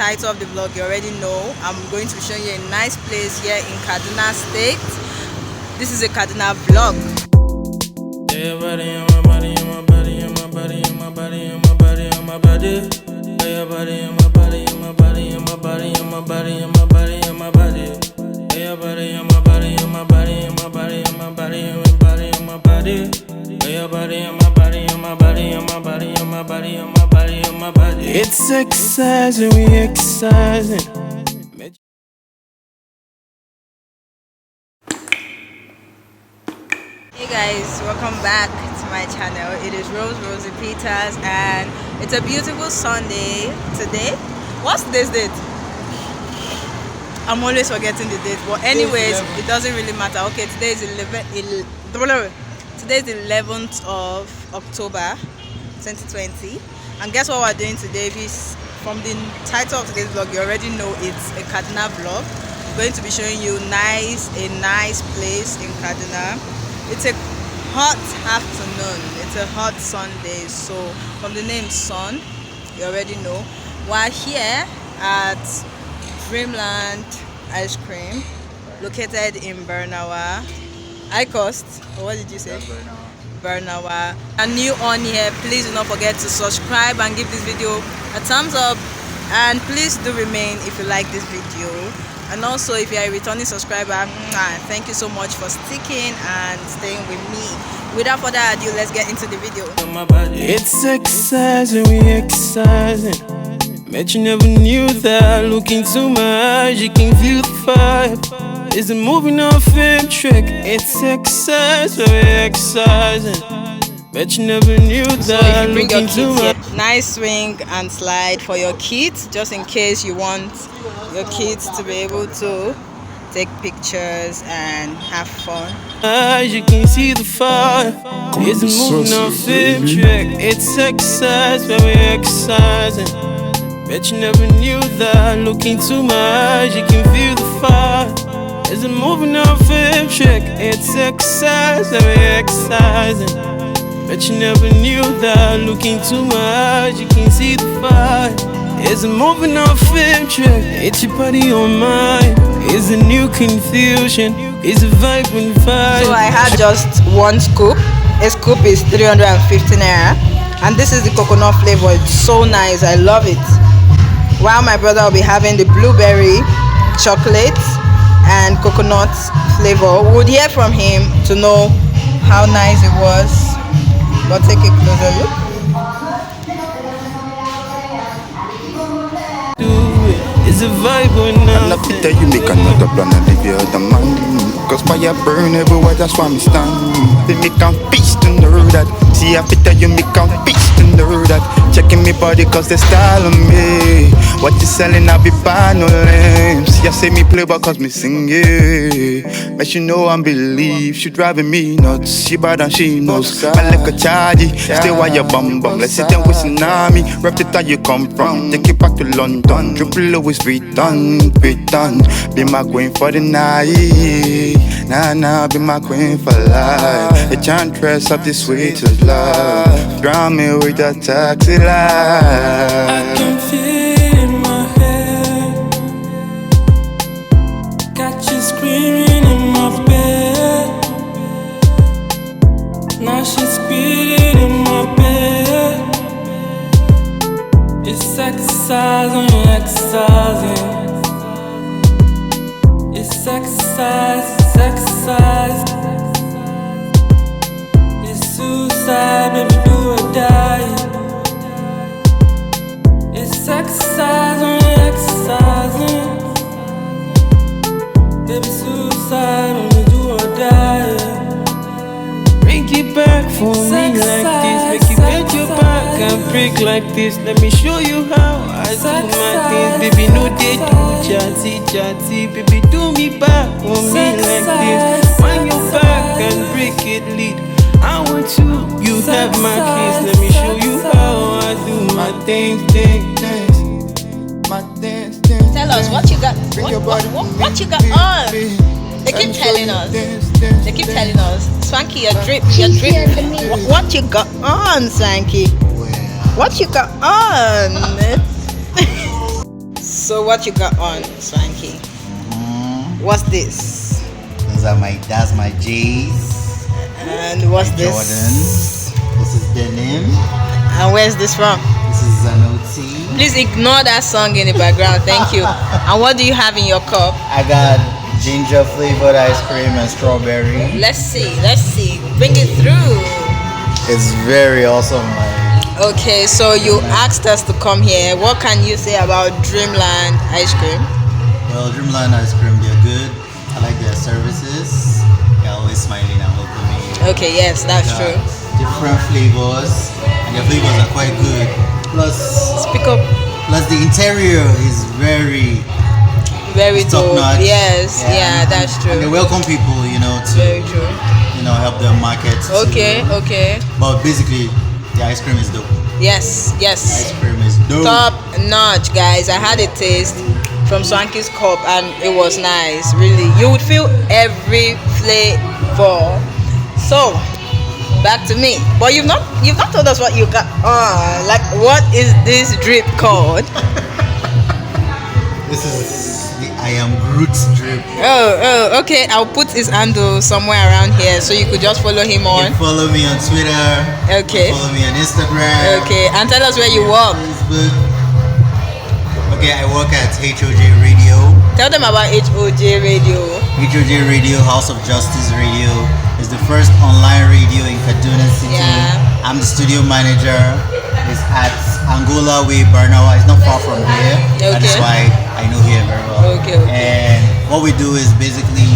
title of the vlog, you already know I'm going to be showing you a nice place here in Kaduna State. This is a Kaduna vlog. It's exercising, we exercising. Hey guys, welcome back to my channel. It is Rosie Peters and it's a beautiful Sunday today. What's today's date? I'm always forgetting the date, but anyways, it doesn't really matter. Okay, today is Today's the 11th of October 2020, and guess what we're doing today? From the title of today's vlog, you already know it's a Kaduna vlog. I'm going to be showing you a nice place in Kaduna. It's a hot afternoon, it's a hot Sunday, so from the name Sun, you already know. We're here at Dreamland ice cream located in Barnawa. High cost, or what did you say? Barnawa. And new on here, please do not forget to subscribe and give this video a thumbs up, and please do remain if you like this video. And also, if you are a returning subscriber, thank you so much for sticking and staying with me. Without further ado, let's get into the video. It's exercising, we exercising. Bet you never knew that. Look into my eyes, you can feel the fire. It's a moving on film trick. It's exercise, we exercising. Bet you never knew that. So if you bring your kids here, nice swing and slide for your kids, just in case you want your kids to be able to take pictures and have fun. As you can see the fire, it's a moving on film trick. It's exercise, we exercising. Bet you never knew that. Look into my eyes, you can feel the fire. It's a moving on film trick. It's exercise, we're exercising. Bet you never knew that. Look into my eyes, you can see the fire. It's a moving on film trick. It's your body on mine. It's a new confusion. It's a vibe and vibe. So I had just one scoop. A scoop is 350 naira, and this is the coconut flavor. It's so nice. I love it. While my brother will be having the blueberry, chocolate and coconut flavor. We would hear from him to know how nice it was, but take a closer look. It's a vibe or I love it that you make another plan and leave your other man. Cause fire burn everywhere, that's why me stand. They make a feast to know that. See, I fit that you make a feast to know that. Checking me body cause they style on me. What you selling, I be buying no lame. See, I say me play because me sing, yeah. But you know I believe she driving me nuts. She bad and she knows. I like a chargy, stay while you bum bum. Let's sit down with tsunami. Rep the time you come from. Take it back to London. Triple always return. Be my queen for the night. Nah, be my queen for life. You can't dress up this sweetest love. Drown me with that taxi light. I can feel it in my head. Got you screaming in my bed. Now she's squeezing in my bed. It's exercise when you're exercising. It's exercise, it's exercise. It's suicide, baby, do or die. It's exercise when you're exercising. Baby, suicide when we do or die. Break it back for me like this. Make you bend your back and break like this. Let me show you how I do my things. Baby, no they do chatty. Baby, do me back for me like this. Wind your back and break it lead. I want you have my kiss. Let me show you how I do my things. Tell us what you got. What you got on? They keep telling us. Swanky, your drip. What you got on, Swanky? What you got on? So what you got on, Swanky? What's this? That's my J's. And what's my this? Jordans. This is denim. And where's this from? This is Zanotti. Please ignore that song in the background. Thank you. And what do you have in your cup? I got ginger flavored ice cream and strawberry. Let's see. Bring it through. It's very awesome. Okay, so you asked us to come here. What can you say about Dreamland ice cream? Well, Dreamland ice cream, they're good. I like their services. They're always smiling and welcoming. Okay, yes, that's true. Different flavors, and the flavors are quite good. Plus, Speak up. Plus the interior is very top dope. notch. Yes, yeah, that's true. And they welcome people, to very true. Help them market. Okay. But basically, the ice cream is dope. Yes. Ice cream is dope. Top notch, guys. I had a taste from Swanky's cup and it was nice. Really, you would feel every flavor. So back to me. But you've not told us what you got. Like what is this drip called? This is the I Am Groot drip. Oh, okay. I'll put his handle somewhere around here so you could just follow him You on. can follow me on Twitter. Okay. Follow me on Instagram. Okay, and tell us where you work. Facebook. Okay, I work at HOJ Radio. Tell them about HOJ Radio. HOJ Radio, House of Justice Radio, is the first online radio in Kaduna City. Yeah. I'm the studio manager. It's at Angola Way, Barnawa. It's not far from here. Okay. That is why I know here very well. Okay. And what we do is basically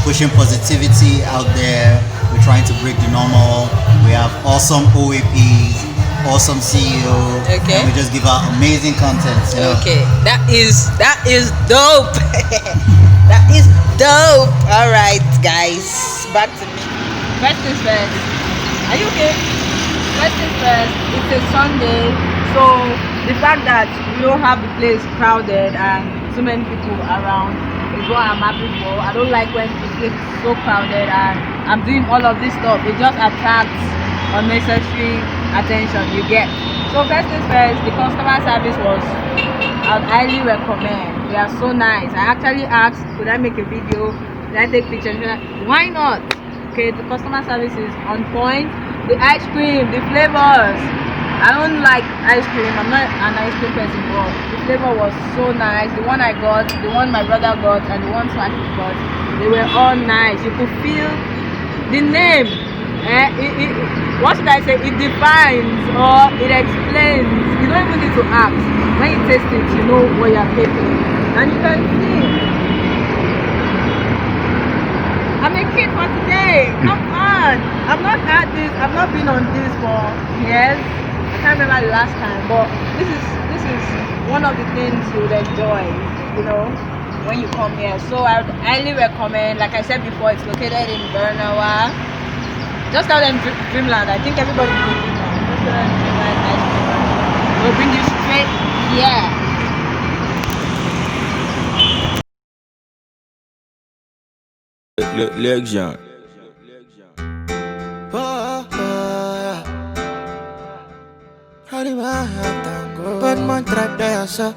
pushing positivity out there. We're trying to break the normal. We have awesome OAPs, awesome CEO. Okay. And we just give out amazing content. Okay, that is dope. That is dope. All right, guys, back to me. First things first. Are you okay? First things first. It's a Sunday, so the fact that we don't have the place crowded and so many people around is what I'm happy for. I don't like when the place is so crowded and I'm doing all of this stuff. It just attracts unnecessary attention. You get. So first things first, the customer service was, I'd highly recommend. They are so nice. I actually asked, could I make a video? Could I take pictures? Why not? Okay, the customer service is on point. The ice cream, the flavors. I don't like ice cream. I'm not an ice cream person, but the flavor was so nice. The one I got, the one my brother got, and the one Swanky got, they were all nice. You could feel the name. What should I say? It defines or it explains. You don't even need to ask. When you taste it, you know what you're getting. And you can see. I'm a kid for today. Come on. I've not had this. I've not been on this for years. I can't remember the last time. But this is one of the things you would enjoy, when you come here. So I would highly recommend. Like I said before, it's located in Barnawa. Just tell them Dreamland. I think everybody knows Dreamland. Just tell them Dreamland ice cream. We'll bring you straight here. Legend. But my trap there, sir.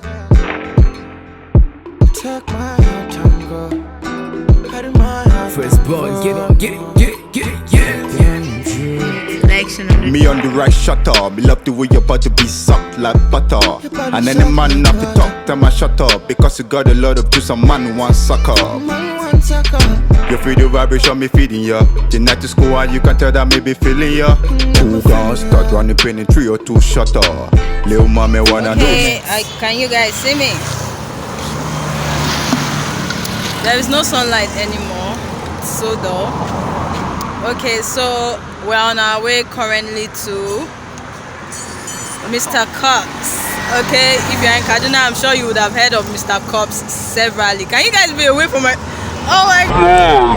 Take my tango. First boy, get it, yeah. Me on the right shutter. Me love the way your body be sucked like butter. And any man have to talk, tell my shut up. Because you got a lot of juice, a man one sucker. You feel the vibration, me feeding ya. The night to school and you can tell that me be feeling ya. Two guns start running, pinning 3 or 2 shutter. Little mommy wanna know. Can you guys see me? There is no sunlight anymore. It's so dull. Okay, so we're on our way currently to Mr. Cops. Okay, if you're in Kaduna, I'm sure you would have heard of Mr. Cops severally. Can you guys be away from my... Oh my God!